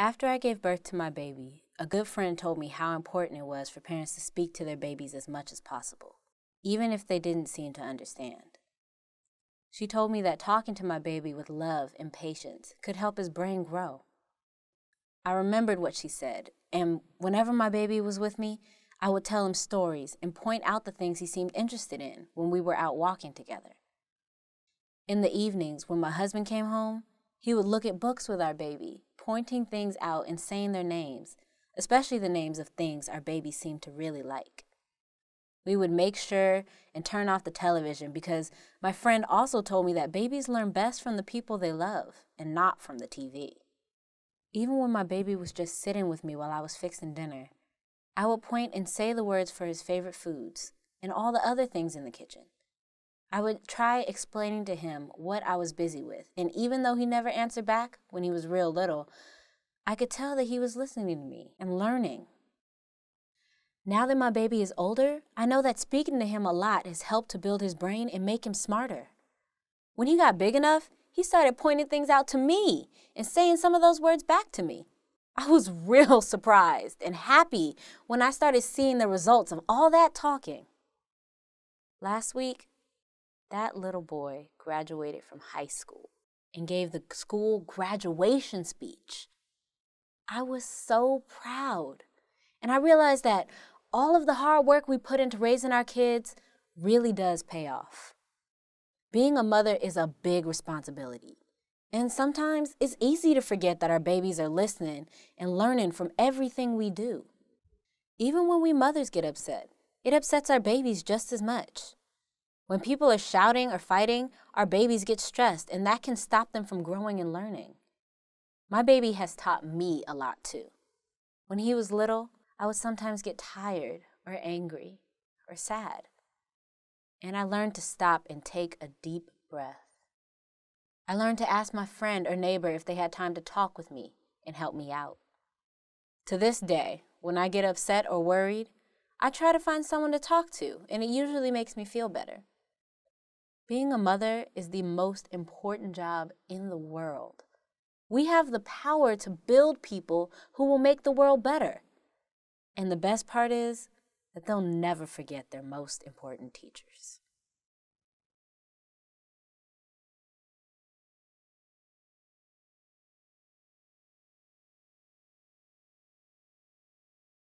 After I gave birth to my baby, a good friend told me how important it was for parents to speak to their babies as much as possible, even if they didn't seem to understand. She told me that talking to my baby with love and patience could help his brain grow. I remembered what she said, and whenever my baby was with me, I would tell him stories and point out the things he seemed interested in when we were out walking together. In the evenings, when my husband came home, he would look at books with our baby, pointing things out and saying their names, especially the names of things our baby seemed to really like. We would make sure and turn off the television because my friend also told me that babies learn best from the people they love and not from the TV. Even when my baby was just sitting with me while I was fixing dinner, I would point and say the words for his favorite foods and all the other things in the kitchen. I would try explaining to him what I was busy with, and even though he never answered back when he was real little, I could tell that he was listening to me and learning. Now that my baby is older, I know that speaking to him a lot has helped to build his brain and make him smarter. When he got big enough, he started pointing things out to me and saying some of those words back to me. I was real surprised and happy when I started seeing the results of all that talking. Last week, that little boy graduated from high school and gave the school graduation speech. I was so proud, and I realized that all of the hard work we put into raising our kids really does pay off. Being a mother is a big responsibility, and sometimes it's easy to forget that our babies are listening and learning from everything we do. Even when we mothers get upset, it upsets our babies just as much. When people are shouting or fighting, our babies get stressed, and that can stop them from growing and learning. My baby has taught me a lot too. When he was little, I would sometimes get tired or angry or sad. And I learned to stop and take a deep breath. I learned to ask my friend or neighbor if they had time to talk with me and help me out. To this day, when I get upset or worried, I try to find someone to talk to, and it usually makes me feel better. Being a mother is the most important job in the world. We have the power to build people who will make the world better. And the best part is that they'll never forget their most important teachers.